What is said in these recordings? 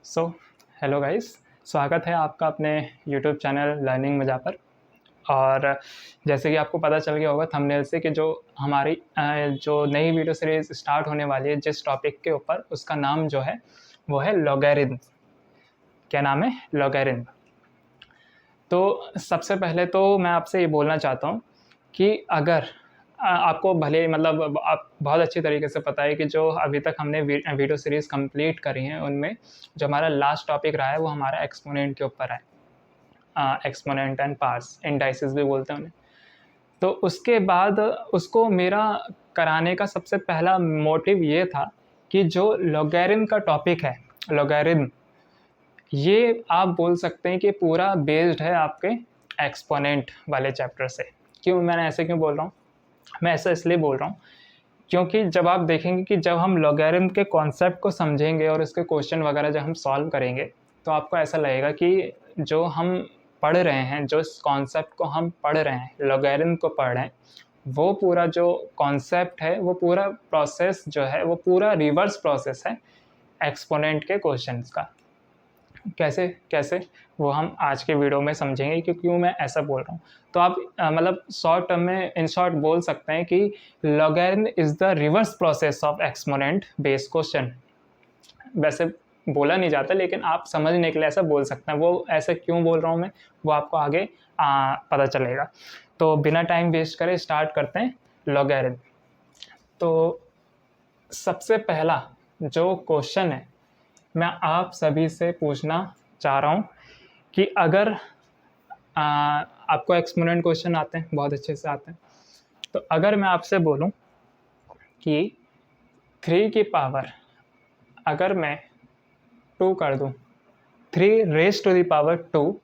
So hello guys, स्वागत है आपका अपने यूट्यूब चैनल लर्निंग मजा पर। और जैसे कि आपको पता चल गया होगा थंबनेल से कि जो हमारी जो नई वीडियो सीरीज़ स्टार्ट होने वाली है जिस टॉपिक के ऊपर, उसका नाम जो है वो है लॉगरिथम। क्या नाम है? लॉगरिथम। तो सबसे पहले तो मैं आपसे ये बोलना चाहता हूँ कि अगर आपको भले मतलब आप बहुत अच्छी तरीके से पता है कि जो अभी तक हमने वीडियो सीरीज़ कंप्लीट करी हैं उनमें जो हमारा लास्ट टॉपिक रहा है वो हमारा एक्सपोनेंट के ऊपर है। एक्सपोनेंट एंड पार्ट्स, इंडाइसिस भी बोलते हैं उन्हें। तो उसके बाद उसको मेरा कराने का सबसे पहला मोटिव ये था कि जो लॉगरिथम का टॉपिक है, लॉगरिथम, ये आप बोल सकते हैं कि पूरा बेस्ड है आपके एक्सपोनेंट वाले चैप्टर से। क्यों मैंने ऐसे क्यों बोल रहा हूँ? मैं ऐसा इसलिए बोल रहा हूँ क्योंकि जब आप देखेंगे कि जब हम लॉगरिथम के कॉन्सेप्ट को समझेंगे और उसके क्वेश्चन वगैरह जब हम सॉल्व करेंगे तो आपको ऐसा लगेगा कि जो हम पढ़ रहे हैं, जो कॉन्सेप्ट को हम पढ़ रहे हैं, लॉगरिथम को पढ़ रहे हैं, वो पूरा जो कॉन्सेप्ट है, वो पूरा प्रोसेस जो है वो पूरा रिवर्स प्रोसेस है एक्सपोनेंट के क्वेश्चंस का। कैसे कैसे वो हम आज के वीडियो में समझेंगे कि क्यों मैं ऐसा बोल रहा हूँ। तो आप मतलब शॉर्ट टर्म में इन शॉर्ट बोल सकते हैं कि logarithm is the reverse process of exponent based question. वैसे बोला नहीं जाता लेकिन आप समझने के लिए ऐसा बोल सकते हैं। वो ऐसे क्यों बोल रहा हूँ मैं, वो आपको आगे पता चलेगा। तो बिना टाइम वेस्ट करे स्टार्ट करते हैं लॉगरिथम। तो सबसे पहला जो क्वेश्चन है मैं आप सभी से पूछना चाह रहा हूँ कि अगर आपको एक्सपोनेंट क्वेश्चन आते हैं, बहुत अच्छे से आते हैं, तो अगर मैं आपसे बोलूँ कि 3 की पावर अगर मैं 2 कर दूँ, 3 raise to the power 2,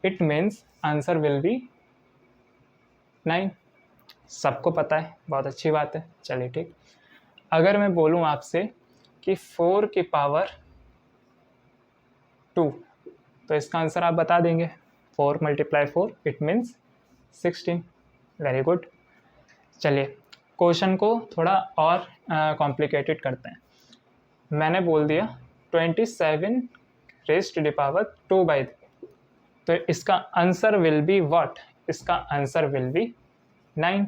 it means answer will be 9। सबको पता है, बहुत अच्छी बात है। चलिए ठीक। अगर मैं बोलूँ आपसे कि 4 की पावर 2, तो इसका आंसर आप बता देंगे। 4 × 4 इट मीन्स 16। Very good. चलिए क्वेश्चन को थोड़ा और कॉम्प्लिकेटेड करते हैं। मैंने बोल दिया 27 रेज़ टू द पावर 2/3, तो इसका आंसर विल बी व्हाट? इसका आंसर विल बी 9।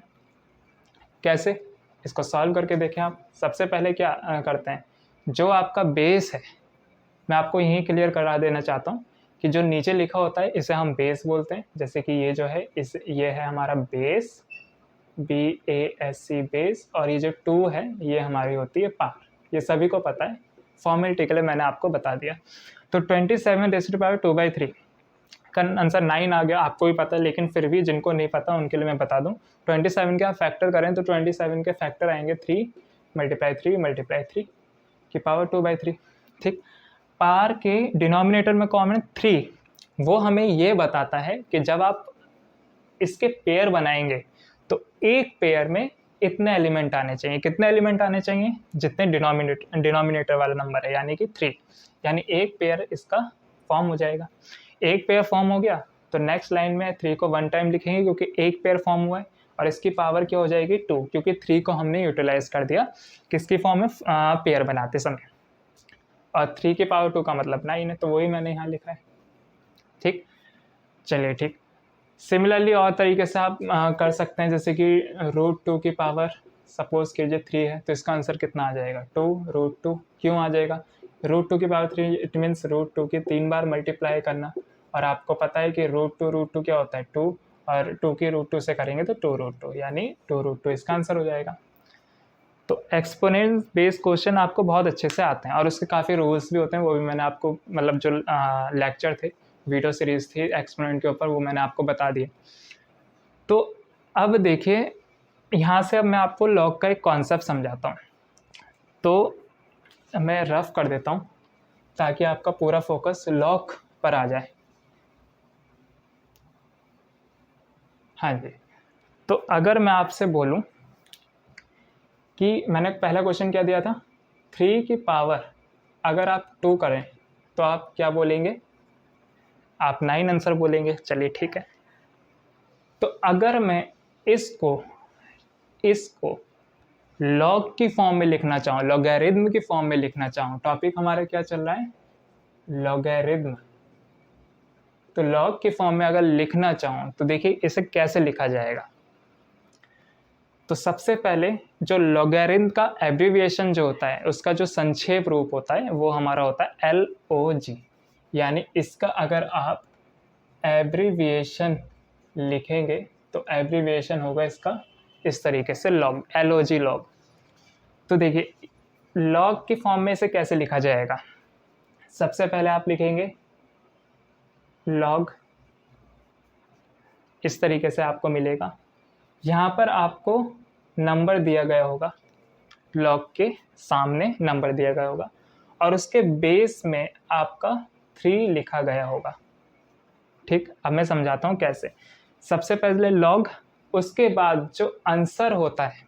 कैसे? इसको सॉल्व करके देखें आप। सबसे पहले क्या करते हैं, जो आपका बेस है, मैं आपको यहीं क्लियर करा देना चाहता हूँ कि जो नीचे लिखा होता है इसे हम बेस बोलते हैं। जैसे कि ये जो है ये है हमारा बेस, BASC बेस, और ये जो 2 है ये हमारी होती है पावर। ये सभी को पता है, फॉर्मेलिटी के लिए मैंने आपको बता दिया। तो 27 रेज़ टू द पावर 2/3 का आंसर 9 आ गया। आपको भी पता है लेकिन फिर भी जिनको नहीं पता उनके लिए मैं बता दूं। 27 के आप फैक्टर करें तो 27 के फैक्टर आएंगे 3 × 3 × 3 की पावर 2/3। ठीक। पावर के डिनोमिनेटर में कॉमन 3, वो हमें ये बताता है कि जब आप इसके पेयर बनाएंगे तो एक पेयर में इतने एलिमेंट आने चाहिए। कितने एलिमेंट आने चाहिए? जितने डिनोमिनेटर वाला नंबर है, यानी कि 3। यानी एक पेयर इसका फॉर्म हो जाएगा। एक पेयर फॉर्म हो गया तो नेक्स्ट लाइन में 3 को 1 टाइम लिखेंगे क्योंकि एक पेयर फॉर्म हुआ है, और इसकी पावर क्या हो जाएगी? 2, क्योंकि 3 को हमने यूटिलाइज कर दिया किसकी फॉर्म में? पेयर बनाते समय। और 3 की पावर 2 का मतलब 9 है, तो वही मैंने यहाँ लिखा है। ठीक। चलिए ठीक। सिमिलरली और तरीके से आप कर सकते हैं, जैसे कि √2 की पावर सपोज कीजिए 3 है, तो इसका आंसर कितना आ जाएगा? 2√2। क्यों आ जाएगा? √2 की पावर 3 इट मीन्स √2 की 3 बार मल्टीप्लाई करना, और आपको पता है कि √2 क्या होता है? 2, और 2 की √2 से करेंगे तो 2√2, यानी 2√2 इसका आंसर हो जाएगा। तो एक्सपोनेंट बेस्ड क्वेश्चन आपको बहुत अच्छे से आते हैं और उसके काफ़ी रूल्स भी होते हैं। वो भी मैंने आपको मतलब जो लेक्चर थे, वीडियो सीरीज़ थी एक्सपोनेंट के ऊपर, वो मैंने आपको बता दिए। तो अब देखिए, यहाँ से अब मैं आपको लॉग का एक कॉन्सेप्ट समझाता हूँ। तो मैं रफ कर देता हूँ ताकि आपका पूरा फोकस लॉग पर आ जाए। हाँ जी। तो अगर मैं आपसे बोलूँ कि मैंने पहला क्वेश्चन क्या दिया था, 3 की पावर अगर आप 2 करें तो आप क्या बोलेंगे? आप 9 आंसर बोलेंगे। चलिए ठीक है। तो अगर मैं इसको लॉग की फॉर्म में लिखना चाहूँ, लॉगरिथम की फॉर्म में लिखना चाहूँ, टॉपिक हमारा क्या चल रहा है? लॉगरिथम। तो लॉग के फॉर्म में अगर लिखना चाहूँ तो देखिए इसे कैसे लिखा जाएगा। तो सबसे पहले जो लॉगरिथम का एब्रिविएशन जो होता है, उसका जो संक्षेप रूप होता है वो हमारा होता है LOG। यानी इसका अगर आप एब्रिविएशन लिखेंगे तो एब्रिविएशन होगा इसका इस तरीके से लॉग, LOG लॉग। तो देखिए लॉग की फॉर्म में इसे कैसे लिखा जाएगा। सबसे पहले आप लिखेंगे लॉग, इस तरीके से आपको मिलेगा। यहाँ पर आपको नंबर दिया गया होगा, लॉग के सामने नंबर दिया गया होगा और उसके बेस में आपका 3 लिखा गया होगा। ठीक, अब मैं समझाता हूँ कैसे। सबसे पहले लॉग, उसके बाद जो आंसर होता है,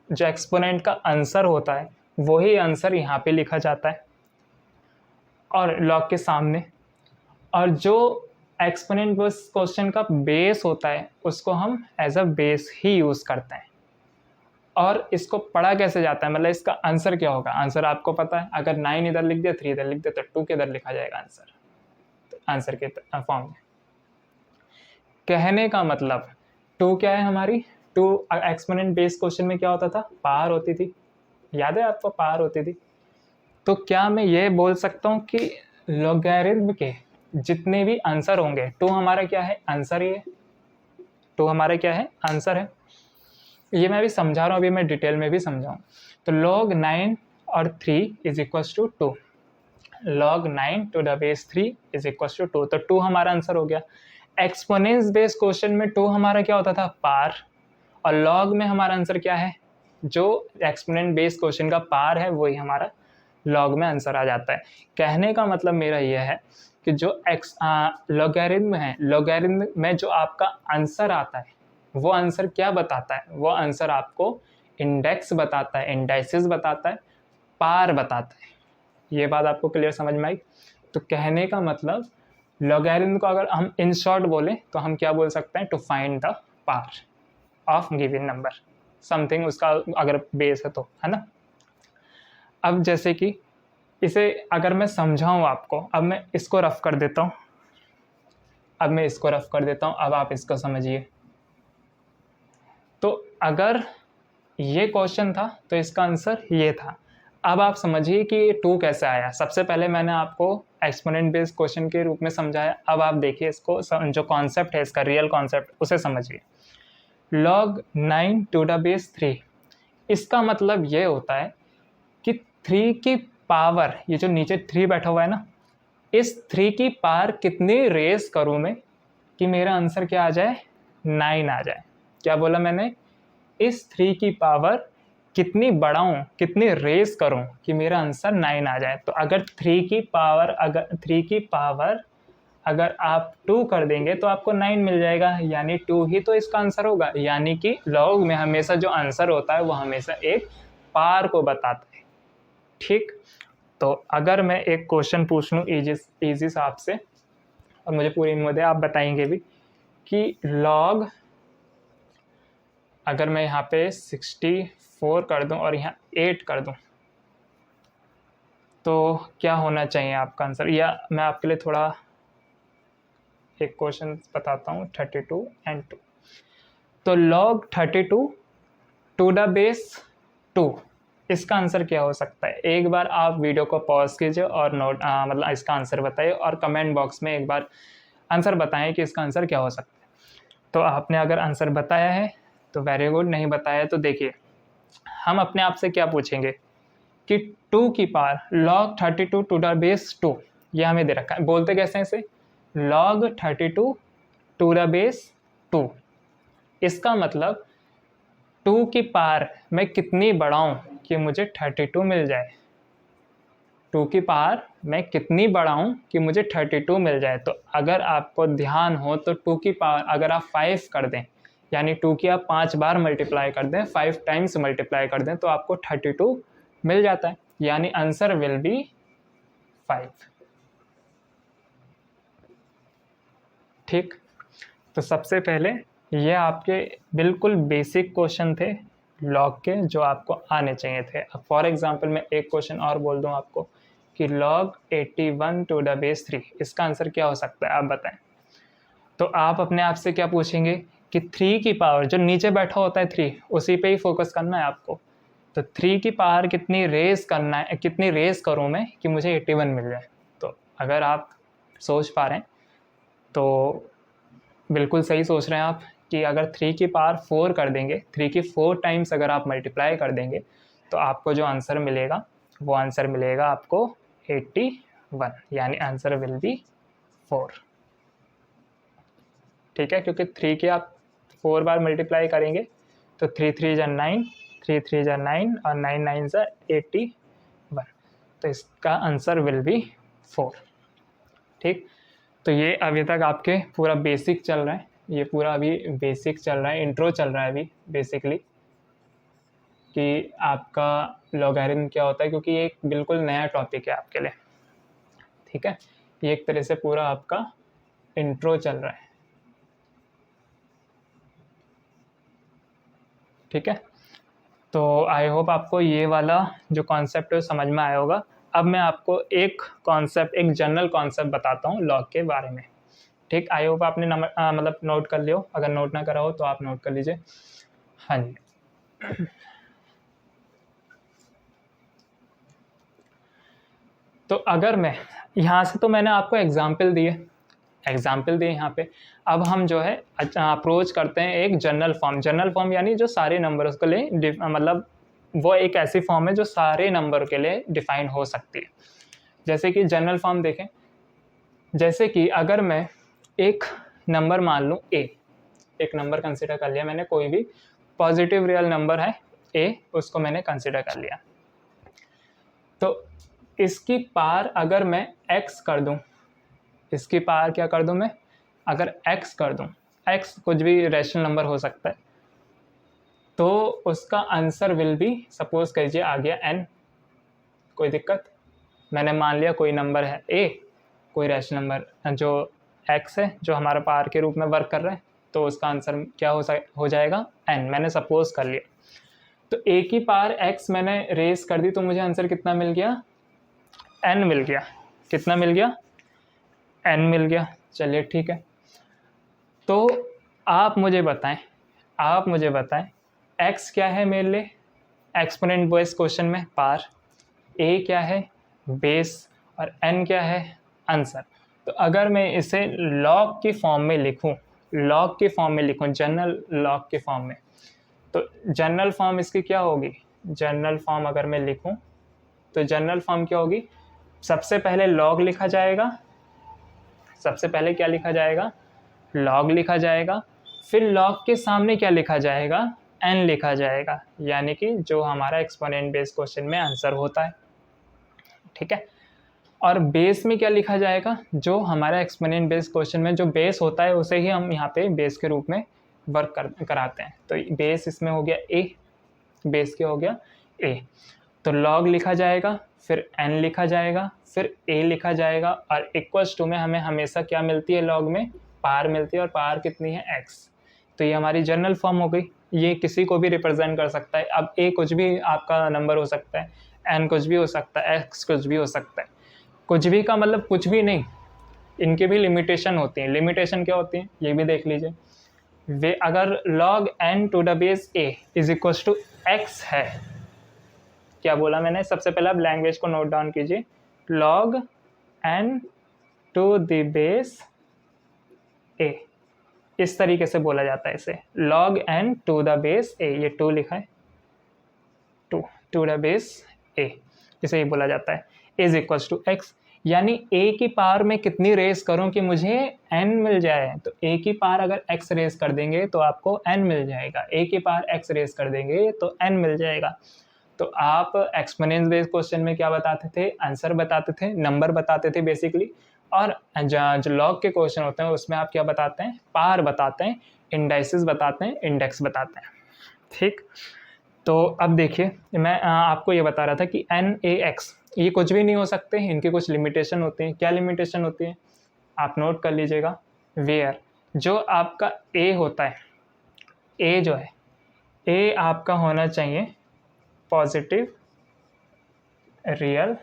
जो एक्सपोनेंट का आंसर होता है वही आंसर यहाँ पे लिखा जाता है और लॉग के सामने, और जो एक्सपोनेंट बस क्वेश्चन का बेस होता है उसको हम एज अ बेस ही यूज़ करते हैं। और इसको पढ़ा कैसे जाता है, मतलब इसका आंसर क्या होगा। आंसर आपको पता है, अगर 9 इधर लिख दिया, 3 इधर लिख दिया तो 2 के इधर लिखा जाएगा आंसर, तो आंसर के फॉर्म में। कहने का मतलब 2 क्या है हमारी, 2 एक्सपोनेंट बेस क्वेश्चन में क्या होता था, पावर होती थी, याद है आपको पावर होती थी। तो क्या मैं ये बोल सकता हूँ कि लॉगरिथम के जितने भी आंसर होंगे, 2 हमारा क्या है, आंसर ही है, 2 हमारा क्या है, आंसर है। ये मैं भी समझा रहा हूँ, अभी मैं डिटेल में भी समझाऊँ। तो log 9 और 3 is equals to 2, log 9 to the base 3 is equals to 2, तो 2 हमारा आंसर हो गया। एक्सपोनेंस बेस क्वेश्चन में 2 हमारा क्या होता था, पार, और लॉग में हमारा आंसर क्या है, जो एक्सपोनेंट बेस क्वेश्चन का पार है वही हमारा लॉग में आंसर आ जाता है। कहने का मतलब मेरा यह है कि जो लॉगरिथम है, लॉगरिथम में जो आपका आंसर आता है वो आंसर क्या बताता है, वो आंसर आपको इंडेक्स बताता है, इंडाइसिस बताता है, पार बताता है। ये बात आपको क्लियर समझ में आई। तो कहने का मतलब लॉगरिथम को अगर हम इन शॉर्ट बोले तो हम क्या बोल सकते हैं, to find the power of given number, something उसका अगर बेस है तो, है ना। अब जैसे कि इसे अगर मैं समझाऊं आपको, अब मैं इसको रफ कर देता हूं, अब आप इसको समझिए। तो अगर ये क्वेश्चन था तो इसका आंसर ये था। अब आप समझिए कि ये 2 कैसे आया। सबसे पहले मैंने आपको एक्सपोनेंट बेस्ड क्वेश्चन के रूप में समझाया, अब आप देखिए इसको, जो कॉन्सेप्ट है इसका, रियल कॉन्सेप्ट, उसे समझिए। log 9 टू द बेस 3, इसका मतलब ये होता है कि 3 की पावर, ये जो नीचे 3 बैठा हुआ है ना, इस 3 की पावर कितनी रेस करूँ मैं कि मेरा आंसर क्या आ जाए, 9 आ जाए। क्या बोला मैंने, इस 3 की पावर कितनी बढ़ाऊं, कितनी रेस करूं कि मेरा आंसर 9 आ जाए। तो अगर 3 की पावर अगर आप 2 कर देंगे तो आपको 9 मिल जाएगा, यानी 2 ही तो इसका आंसर होगा। यानी कि लॉग में हमेशा जो आंसर होता है वो हमेशा एक पार को बताता है। ठीक, तो अगर मैं एक क्वेश्चन पूछ लूँ इजी सा आपसे, और मुझे पूरी उम्मीद है आप बताएंगे भी, कि लॉग, अगर मैं यहाँ पे 64 कर दूं और यहाँ 8 कर दूं तो क्या होना चाहिए आपका आंसर। या मैं आपके लिए थोड़ा एक क्वेश्चन बताता हूँ, 32 and 2। तो log 32 टू द बेस 2, इसका आंसर क्या हो सकता है। एक बार आप वीडियो को पॉज कीजिए और नोट मतलब इसका आंसर बताइए, और कमेंट बॉक्स में एक बार आंसर बताएं कि इसका आंसर क्या हो सकता है। तो आपने अगर आंसर बताया है तो वेरी गुड, नहीं बताया तो देखिए हम अपने आप से क्या पूछेंगे कि 2 की power log 32 to the base 2, ये हमें दे रखा है। बोलते कैसे हैं इसे, log 32 टू द बेस 2, इसका मतलब 2 की पावर मैं कितनी बढ़ाऊं कि मुझे 32 मिल जाए, 2 की पावर मैं कितनी बढ़ाऊं कि मुझे 32 मिल जाए। तो अगर आपको ध्यान हो तो 2 की पावर अगर आप 5 कर दें, यानी 2 की आप 5 बार मल्टीप्लाई कर दें, 5 टाइम्स मल्टीप्लाई कर दें, तो आपको 32 मिल जाता है, यानी आंसर विल बी 5। ठीक, तो सबसे पहले ये आपके बिल्कुल बेसिक क्वेश्चन थे लॉग के, जो आपको आने चाहिए थे। अब फॉर एग्जांपल मैं एक क्वेश्चन और बोल दूं आपको कि log 81 टू द बेस 3, इसका आंसर क्या हो सकता है आप बताएं। तो आप अपने आप से क्या पूछेंगे कि 3 की पावर, जो नीचे बैठा होता है 3, उसी पे ही फोकस करना है आपको। तो 3 की पावर कितनी रेज करना है, कितनी रेज करूँ मैं कि मुझे 81 मिल जाए। तो अगर आप सोच पा रहे हैं तो बिल्कुल सही सोच रहे हैं आप कि अगर 3 की पावर 4 कर देंगे, 3 की 4 टाइम्स अगर आप मल्टीप्लाई कर देंगे तो आपको जो आंसर मिलेगा वो आंसर मिलेगा आपको 81, यानी आंसर विल बी 4। ठीक है, क्योंकि 3 के आप 4 बार मल्टीप्लाई करेंगे तो 3 3 जा 9, 3 3 जा 9 और 9 9 जा 81, तो इसका आंसर विल बी 4। ठीक, तो ये अभी तक आपके पूरा बेसिक चल रहा है, ये पूरा अभी बेसिक चल रहा है, इंट्रो चल रहा है अभी बेसिकली कि आपका लॉगरिथम क्या होता है, क्योंकि ये एक बिल्कुल नया टॉपिक है आपके लिए। ठीक है, ये एक तरह से पूरा आपका इंट्रो चल रहा है। ठीक है, तो आई होप आपको ये वाला जो कॉन्सेप्ट है समझ में आया होगा। अब मैं आपको एक कॉन्सेप्ट, एक जनरल कॉन्सेप्ट बताता हूँ लॉग के बारे में। ठीक, आई होप आपने मतलब नोट कर लियो, अगर नोट ना करा हो तो आप नोट कर लीजिए। हाँ जी, तो अगर मैं यहाँ से, तो मैंने आपको एग्जाम्पल दिए यहाँ पे। अब हम जो है अप्रोच करते हैं एक जनरल फॉर्म यानी जो सारे नंबर्स के लिए मतलब वो एक ऐसी फॉर्म है जो सारे नंबर के लिए डिफाइन हो सकती है। जैसे कि जनरल फॉर्म देखें, जैसे कि अगर मैं एक नंबर मान लूँ ए, एक नंबर कंसिडर कर लिया मैंने, कोई भी पॉजिटिव रियल नंबर है ए, उसको मैंने कंसिडर कर लिया। तो इसकी पार अगर मैं x कर दूं, इसकी पार क्या कर दूं मैं, अगर x कर दूं, x कुछ भी रैशनल नंबर हो सकता है, तो उसका आंसर विल बी, सपोज कीजिए आ गया n, कोई दिक्कत, मैंने मान लिया कोई नंबर है a, कोई रैशनल नंबर जो x है जो हमारा पार के रूप में वर्क कर रहा है, तो उसका आंसर क्या हो जाएगा n, मैंने सपोज कर लिया। तो a की पावर x मैंने रेस कर दी, तो मुझे आंसर कितना मिल गया, n मिल गया। कितना मिल गया, n मिल गया। चलिए ठीक है, तो आप मुझे बताएं x क्या है मेरे लिए, एक्सपोनेंट बेस क्वेश्चन में पार, a क्या है बेस, और n क्या है आंसर। तो अगर मैं इसे लॉग की फॉर्म में लिखूं, जनरल लॉग के फॉर्म में, तो जनरल फॉर्म इसकी क्या होगी, जनरल फॉर्म अगर मैं लिखूं तो जनरल फॉर्म क्या होगी, सबसे पहले लॉग लिखा जाएगा, सबसे पहले क्या लिखा जाएगा, लॉग लिखा जाएगा, फिर लॉग के सामने क्या लिखा जाएगा, n लिखा जाएगा, यानी कि जो हमारा एक्सपोनेंट बेस क्वेश्चन में आंसर होता है। ठीक है, और बेस में क्या लिखा जाएगा, जो हमारा एक्सपोनेंट बेस क्वेश्चन में जो बेस होता है उसे ही हम यहाँ पे बेस के रूप में वर्क कराते हैं। तो बेस इसमें हो गया a, बेस क्या हो गया a, तो log लिखा जाएगा, फिर n लिखा जाएगा, फिर a लिखा जाएगा, और इक्वल्स टू में हमें हमेशा क्या मिलती है, log में पार मिलती है, और पार कितनी है x। तो ये हमारी जनरल फॉर्म हो गई, ये किसी को भी रिप्रेजेंट कर सकता है। अब a कुछ भी आपका नंबर हो सकता है, n कुछ भी हो सकता है, x कुछ भी हो सकता है। कुछ भी का मतलब कुछ भी नहीं, इनके भी लिमिटेशन होती हैं। लिमिटेशन क्या होती है ये भी देख लीजिए। वे अगर log n to the base a is equal to x है, क्या बोला मैंने, सबसे पहले आप लैंग्वेज को नोट डाउन कीजिए, log n to the base a, इस तरीके से बोला जाता है इसे, log n to the base a, ये 2 लिखा है, 2 टू द बेस a, इसे ही बोला जाता है, इज इक्वल टू x। यानी a की पावर में कितनी रेस करूं कि मुझे n मिल जाए, तो a की पावर अगर x रेस कर देंगे तो आपको n मिल जाएगा, a की पावर x रेस कर देंगे तो n मिल जाएगा। तो आप एक्सपोनेंट बेस्ड क्वेश्चन में क्या बताते थे, आंसर बताते थे, नंबर बताते थे बेसिकली, और जो लॉग के क्वेश्चन होते हैं उसमें आप क्या बताते हैं, पावर बताते हैं, इंडाइसिस बताते हैं, इंडेक्स बताते हैं। ठीक, तो अब देखिए मैं आपको ये बता रहा था कि n a x ये कुछ भी नहीं हो सकते, इनकी कुछ लिमिटेशन होती हैं। क्या लिमिटेशन होती है आप नोट कर लीजिएगा, वेयर जो आपका a होता है, a जो है a आपका होना चाहिए पॉजिटिव रियल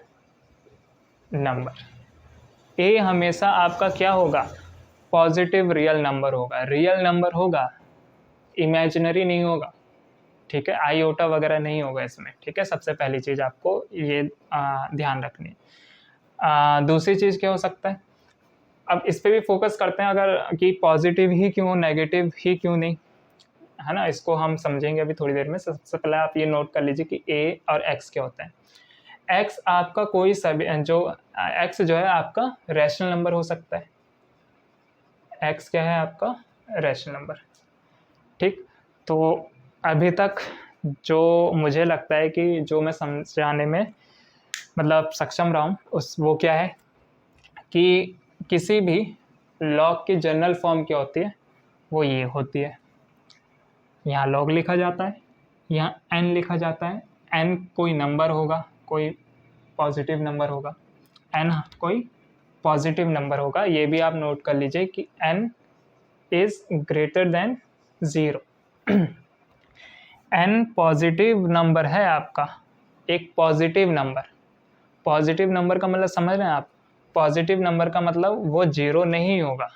नंबर। ए हमेशा आपका क्या होगा, पॉजिटिव रियल नंबर होगा, रियल नंबर होगा, इमेजिनरी नहीं होगा, ठीक है, आईओटा वगैरह नहीं होगा इसमें, ठीक है। सबसे पहली चीज़ आपको ये ध्यान रखनी है। दूसरी चीज़ क्या हो सकता है, अब इस पर भी फोकस करते हैं अगर कि पॉजिटिव ही क्यों, नेगेटिव ही क्यों नहीं, है ना, इसको हम समझेंगे अभी थोड़ी देर में। सबसे पहले आप ये नोट कर लीजिए कि ए और एक्स क्या होता है। एक्स आपका कोई सभी जो एक्स जो है आपका रैशनल नंबर हो सकता है, एक्स क्या है आपका रैशनल नंबर, ठीक। तो अभी तक जो मुझे लगता है कि जो मैं समझाने में मतलब सक्षम रहा हूँ उस वो क्या है कि किसी भी लॉग की जनरल फॉर्म क्या होती है, वो ये होती है, यहाँ लॉग लिखा जाता है, यहाँ n लिखा जाता है, n कोई नंबर होगा, कोई पॉजिटिव नंबर होगा, n कोई पॉजिटिव नंबर होगा। ये भी आप नोट कर लीजिए कि n is greater than 0। n positive number है आपका, एक पॉजिटिव नंबर। पॉजिटिव नंबर का मतलब समझ रहे हैं आप, पॉजिटिव नंबर का मतलब वो 0 नहीं होगा।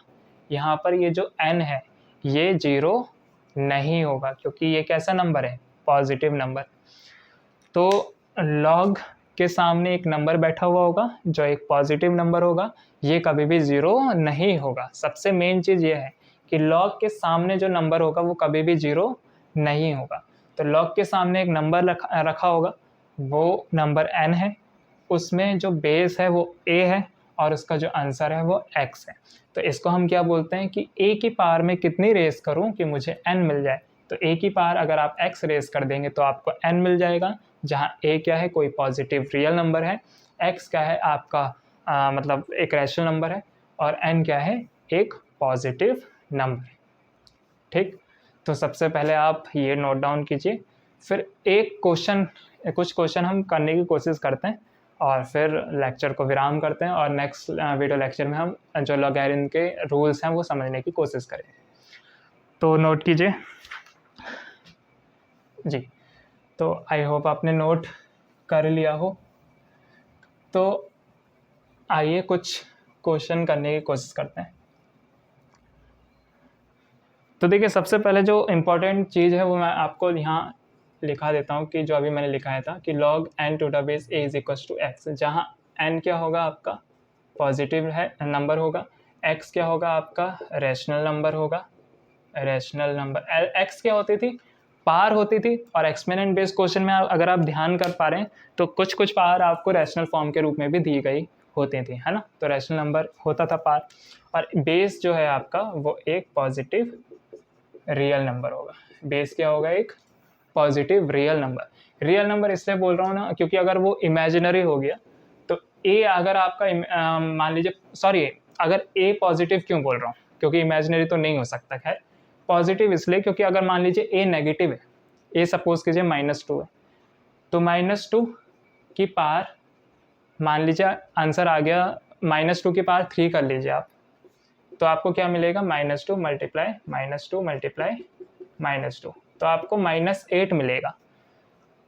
यहाँ पर ये जो n है ये 0 नहीं होगा क्योंकि ये कैसा नंबर है, पॉजिटिव नंबर। तो लॉग के सामने एक नंबर बैठा हुआ होगा जो एक पॉजिटिव नंबर होगा, ये कभी भी 0 नहीं होगा। सबसे मेन चीज़ ये है कि लॉग के सामने जो नंबर होगा वो कभी भी 0 नहीं होगा। तो लॉग के सामने एक नंबर रखा होगा, वो नंबर n है, उसमें जो बेस है वो a है और उसका जो आंसर है वो x है। तो इसको हम क्या बोलते हैं कि a की पावर में कितनी रेस करूं कि मुझे n मिल जाए। तो a की पावर अगर आप x रेस कर देंगे तो आपको n मिल जाएगा, जहां a क्या है, कोई पॉजिटिव रियल नंबर है, x क्या है आपका मतलब एक रैशनल नंबर है, और n क्या है, एक पॉजिटिव नंबर है, ठीक। तो सबसे पहले आप ये नोट डाउन कीजिए, फिर एक क्वेश्चन, कुछ क्वेश्चन हम करने की कोशिश करते हैं और फिर लेक्चर को विराम करते हैं और नेक्स्ट वीडियो लेक्चर में हम जो लॉगरिथम के रूल्स हैं वो समझने की कोशिश करें। तो नोट कीजिए जी। तो आई होप आपने नोट कर लिया हो। तो आइए कुछ क्वेश्चन करने की कोशिश करते हैं। तो देखिए सबसे पहले जो इम्पोर्टेंट चीज़ है वो मैं आपको यहाँ लिखा देता हूँ कि जो अभी मैंने लिखाया था कि log n to the base a is equal to x, जहाँ n क्या होगा आपका पॉजिटिव है नंबर होगा, x क्या होगा आपका रैशनल नंबर होगा, रैशनल नंबर x क्या होती थी, पावर होती थी। और एक्सपोनेंट बेस्ड क्वेश्चन में अगर आप ध्यान कर पा रहे हैं तो कुछ कुछ पावर आपको रैशनल फॉर्म के रूप में भी दी गई होती थी, है ना। तो रैशनल नंबर होता था पावर, और बेस जो है आपका वो एक पॉजिटिव रियल नंबर होगा। बेस क्या होगा, एक positive real number. Real number इसलिए बोल रहा हूँ ना क्योंकि अगर वो इमेजिनरी हो गया तो ए अगर आपका मान लीजिए, सॉरी अगर ए पॉजिटिव क्यों बोल रहा हूँ, क्योंकि इमेजिनरी तो नहीं हो सकता, खैर पॉजिटिव इसलिए क्योंकि अगर मान लीजिए ए नेगेटिव है, ए सपोज कीजिए -2 है, तो -2 की पावर मान लीजिए आंसर आ गया -2 की पावर 3 कर लीजिए आप, तो आपको क्या मिलेगा, -2 मल्टीप्लाई -2 मल्टीप्लाई -2, तो आपको -8 मिलेगा।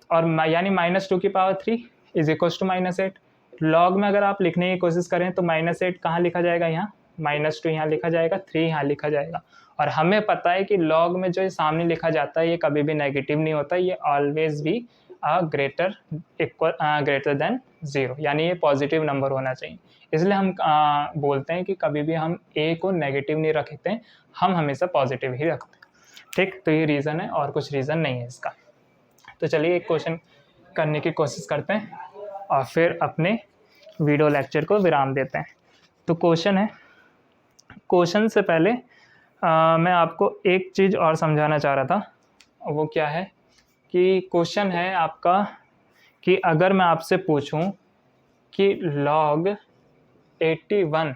और यानी -2 की पावर 3 इज इक्वल टू -8। लॉग में अगर आप लिखने की कोशिश करें तो -8 कहाँ लिखा जाएगा, यहाँ -2 यहाँ लिखा जाएगा, 3 यहाँ लिखा जाएगा। और हमें पता है कि लॉग में जो सामने लिखा जाता है ये कभी भी नेगेटिव नहीं होता, ये ऑलवेज भी ग्रेटर देन 0, यानी ये पॉजिटिव नंबर होना चाहिए। इसलिए हम बोलते हैं कि कभी भी हम ए को नेगेटिव नहीं रखते हैं, हम हमेशा पॉजिटिव ही रखते हैं, ठीक। तो ये रीज़न है और कुछ रीज़न नहीं है इसका। तो चलिए एक क्वेश्चन करने की कोशिश करते हैं और फिर अपने वीडियो लेक्चर को विराम देते हैं। तो क्वेश्चन है, क्वेश्चन से पहले मैं आपको एक चीज़ और समझाना चाह रहा था, वो क्या है कि क्वेश्चन है आपका कि अगर मैं आपसे पूछूं कि log 81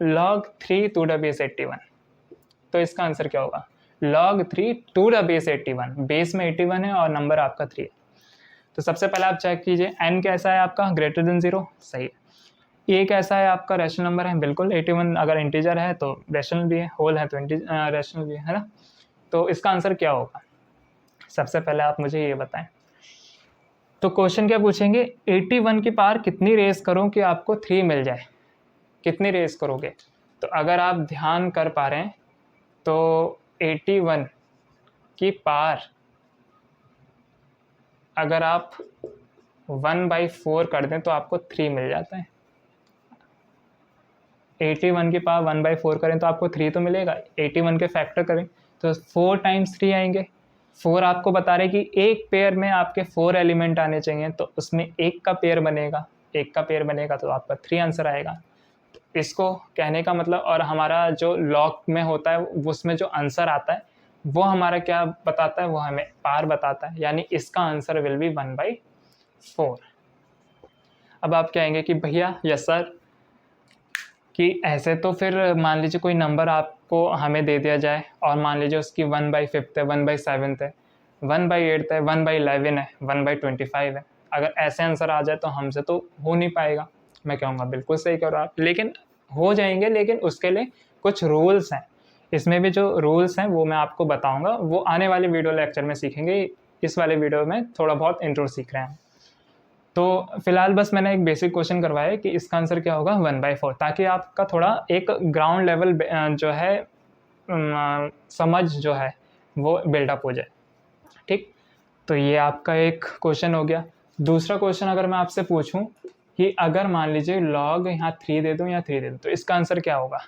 log 3 to the base 81, तो इसका आंसर क्या होगा, log 3 to the base 81, base में 81 है और नंबर आपका 3 है। तो सबसे पहले आप चेक कीजिए n कैसा है आपका, ग्रेटर देन 0, सही है। ए कैसा है आपका, रैशनल नंबर है, बिल्कुल 81 अगर इंटीजर है तो रैशनल भी है, होल है तो रैशनल भी है ना। तो इसका आंसर क्या होगा, सबसे पहले आप मुझे ये बताएं। तो क्वेश्चन क्या पूछेंगे, 81 की पावर कितनी रेस करो कि आपको 3 मिल जाए, कितनी रेस करोगे। तो अगर आप ध्यान कर पा रहे हैं तो 81 की पावर अगर आप 1/4 कर दें तो आपको 3 मिल जाता है। 81 की पावर 1/4 करें तो आपको 3 तो मिलेगा। 81 के फैक्टर करें तो 4 टाइम्स 3 आएंगे। 4 आपको बता रहे कि एक पेयर में आपके 4 एलिमेंट आने चाहिए, तो उसमें एक का पेयर बनेगा, एक का पेयर बनेगा तो आपका 3 आंसर आएगा। इसको कहने का मतलब, और हमारा जो लॉग में होता है उसमें जो आंसर आता है वो हमारा क्या बताता है, वो हमें पावर बताता है, यानी इसका आंसर विल बी 1/4। अब आप कहेंगे कि भैया यस सर, कि ऐसे तो फिर मान लीजिए कोई नंबर आपको हमें दे दिया जाए और मान लीजिए उसकी 1/5 है, 1/7 है, 1/8 है, 1/11 है, 1/25 है, अगर ऐसे आंसर आ जाए तो हमसे तो हो नहीं पाएगा। मैं कहूँगा बिल्कुल सही करो आप, लेकिन हो जाएंगे, लेकिन उसके लिए कुछ रूल्स हैं। इसमें भी जो रूल्स हैं वो मैं आपको बताऊँगा, वो आने वाले वीडियो लेक्चर में सीखेंगे। इस वाले वीडियो में थोड़ा बहुत इंट्रो सीख रहे हैं। तो फिलहाल बस मैंने एक बेसिक क्वेश्चन करवाया कि इसका आंसर क्या होगा 1/4, ताकि आपका थोड़ा एक ग्राउंड लेवल जो है समझ जो है वो बिल्डअप हो जाए। ठीक, तो ये आपका एक क्वेश्चन हो गया। दूसरा क्वेश्चन अगर मैं आपसे पूछूं कि अगर मान लीजिए लॉग यहाँ 3 दे दूँ या 3 दे दूँ तो इसका आंसर क्या होगा।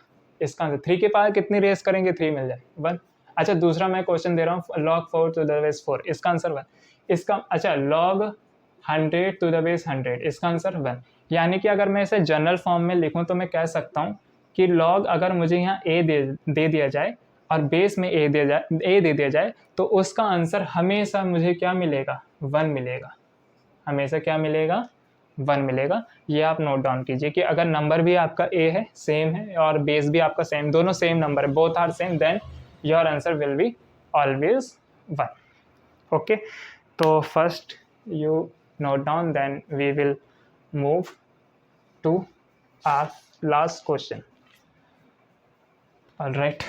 इसका आंसर 3 के पावर कितनी रेस करेंगे 3 मिल जाए 1। अच्छा, दूसरा मैं क्वेश्चन दे रहा हूँ, log 4 to the base 4, इसका आंसर 1। इसका अच्छा, log 100 to the base 100, इसका आंसर 1। यानी कि अगर मैं इसे जनरल फॉर्म में लिखूं तो मैं कह सकता हूं कि log अगर मुझे यहाँ a दे दिया जाए और बेस में a दे दिया जाए तो उसका आंसर हमेशा मुझे क्या मिलेगा, 1 मिलेगा। हमेशा क्या मिलेगा, 1 मिलेगा। ये आप नोट डाउन कीजिए कि अगर नंबर भी आपका a है, सेम है, और बेस भी आपका सेम, दोनों सेम नंबर है, both are same, then your answer will be always 1। Okay, तो first you note down, then we will move to our last question. All right,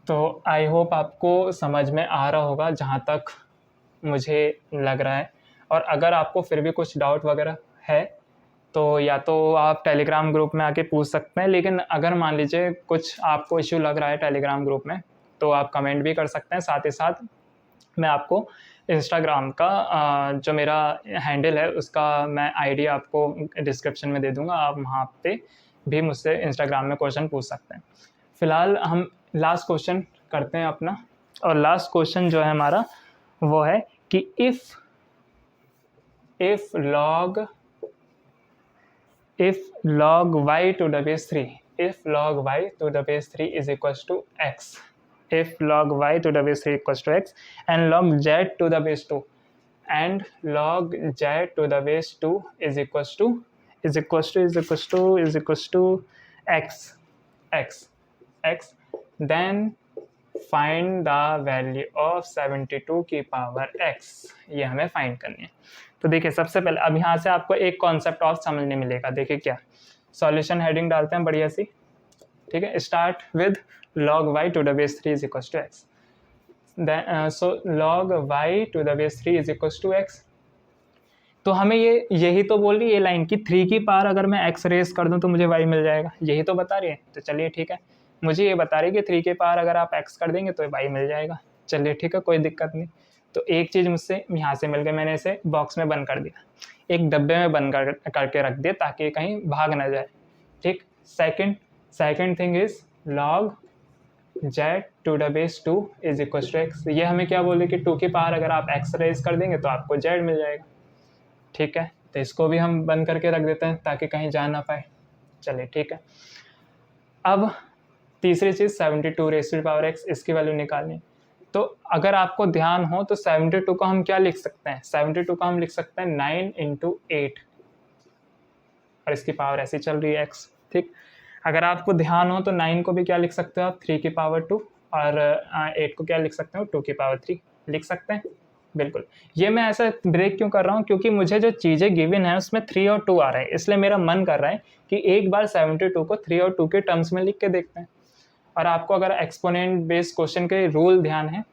तो आई होप आपको समझ में आ रहा होगा जहाँ तक मुझे लग रहा है। और अगर आपको फिर भी कुछ डाउट वगैरह है तो या तो आप टेलीग्राम ग्रुप में आके पूछ सकते हैं, लेकिन अगर मान लीजिए कुछ आपको इश्यू लग रहा है टेलीग्राम ग्रुप में तो आप कमेंट भी कर सकते हैं। साथ ही साथ मैं आपको इंस्टाग्राम का जो मेरा हैंडल है उसका मैं आईडी आपको डिस्क्रिप्शन में दे दूंगा, आप वहाँ पे भी मुझसे इंस्टाग्राम में क्वेश्चन पूछ सकते हैं। फ़िलहाल हम लास्ट क्वेश्चन करते हैं अपना, और लास्ट क्वेश्चन जो है हमारा वो है कि if log y to the base 3, if log y to the base 3 is equals to x, if log y to the base 3 equals to x, and log z to the base 2, and log z to the base 2 is equals to x, then find the value of 72 की power x। ये हमें find करनी है। तो देखिए सबसे पहले अब यहाँ से आपको एक कॉन्सेप्ट ऑफ समझने मिलेगा। देखिए क्या, सॉल्यूशन हेडिंग डालते हैं बढ़िया सी, ठीक है। Start with log y to the base 3 is equals to x, then so log y to the base 3 is equals to x। तो हमें यही तो बोल रही है ये लाइन कि 3 की पावर अगर मैं x रेस कर दूं तो मुझे y मिल जाएगा, यही तो बता रही है। तो चलिए ठीक है, मुझे ये बता रही है कि 3 के पावर अगर आप x कर देंगे तो y मिल जाएगा। चलिए ठीक है, कोई दिक्कत नहीं। तो एक चीज़ मुझसे यहाँ से मिल गई, मैंने इसे बॉक्स में बंद कर दिया, एक डब्बे में बंद करके रख दिया ताकि कहीं भाग ना जाए। ठीक, second thing is log z to the base 2 is equals to x। ये हमें क्या बोले कि 2 की पावर अगर आप x रेस कर देंगे तो आपको z मिल जाएगा। ठीक है, तो इसको भी हम बंद करके रख देते हैं ताकि कहीं जा ना पाए। चलिए ठीक है, अब तीसरी चीज़ 72 raise to the power x, इसकी वैल्यू निकालनी। तो अगर आपको ध्यान हो तो 72 को हम क्या लिख सकते हैं, 72 को हम लिख सकते हैं 9 × 8, और इसकी पावर ऐसी चल रही है x। ठीक, अगर आपको ध्यान हो तो 9 को भी क्या लिख सकते हो आप 3 की पावर 2, और 8 को क्या लिख सकते हो 2 की पावर 3 लिख सकते हैं। बिल्कुल, ये मैं ऐसा ब्रेक क्यों कर रहा हूँ, क्योंकि मुझे जो चीज़ें गिवन है उसमें 3 और 2 आ रहा है, इसलिए मेरा मन कर रहा है कि एक बार 72 को 3 और 2 के टर्म्स में लिख के देखते हैं। और आपको अगर एक्सपोनेंट बेस्ड क्वेश्चन के रूल ध्यान है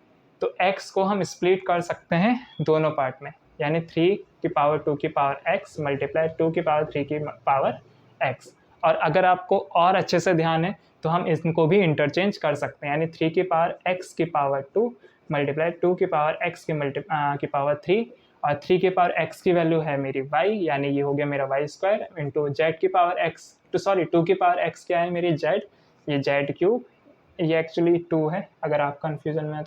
तो x को हम स्प्लिट कर सकते हैं दोनों पार्ट में, यानी 3 की पावर 2 की पावर x मल्टीप्लाई 2 की पावर 3 की पावर x। और अगर आपको और अच्छे से ध्यान है तो हम इनको भी इंटरचेंज कर सकते हैं, यानी 3 की पावर x की पावर 2 मल्टीप्लाई 2 की पावर x की पावर 3, और 3 की पावर x की वैल्यू है मेरी y, यानी ये हो गया मेरा y स्क्वायर इंटू जेड की पावर x, तो सॉरी 2 की पावर x क्या है मेरी z, ये जेड क्यूब, ये एक्चुअली 2 है अगर आप कन्फ्यूजन में है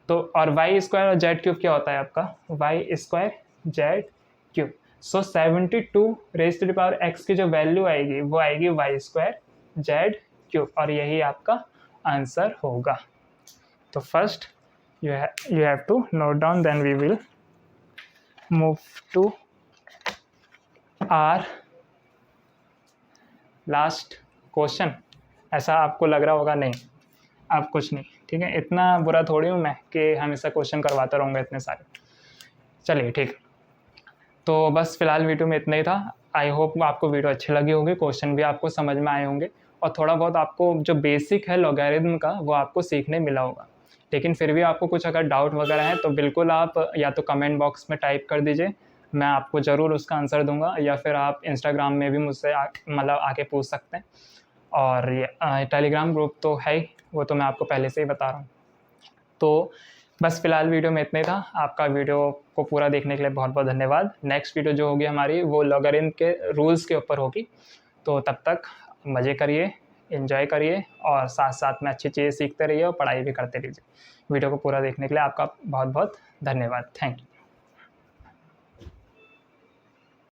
तो और वाई स्क्वायर और जेड क्यूब क्या होता है आपका, Y square Z cube. So 72 raise to the power x की जो वैल्यू आएगी वो आएगी वाई स्क्वायर जेड क्यूब, और यही आपका आंसर होगा। तो first you have to note down, then we will move to our last question। ऐसा आपको लग रहा होगा नहीं, आप कुछ नहीं, ठीक है, इतना बुरा थोड़ी हूँ मैं कि हमेशा क्वेश्चन करवाता रहूँगा इतने सारे। चलिए ठीक, तो बस फिलहाल वीडियो में इतना ही था। आई होप आपको वीडियो अच्छी लगी होगी, क्वेश्चन भी आपको समझ में आए होंगे, और थोड़ा बहुत आपको जो बेसिक है लॉगरिथम का वो आपको सीखने मिला होगा। लेकिन फिर भी आपको कुछ अगर डाउट वगैरह है तो बिल्कुल आप या तो कमेंट बॉक्स में टाइप कर दीजिए, मैं आपको ज़रूर उसका आंसर दूंगा, या फिर आप इंस्टाग्राम में भी मुझसे मतलब आके पूछ सकते हैं। और ये टेलीग्राम ग्रुप तो है ही, वो तो मैं आपको पहले से ही बता रहा हूँ। तो बस फिलहाल वीडियो में इतना ही था। आपका वीडियो को पूरा देखने के लिए बहुत बहुत धन्यवाद। नेक्स्ट वीडियो जो होगी हमारी वो लॉगरिथम के रूल्स के ऊपर होगी। तो तब तक मज़े करिए, एंजॉय करिए, और साथ साथ में अच्छी चीज़ें सीखते रहिए और पढ़ाई भी करते रहिए। वीडियो को पूरा देखने के लिए आपका बहुत बहुत धन्यवाद। Thank you.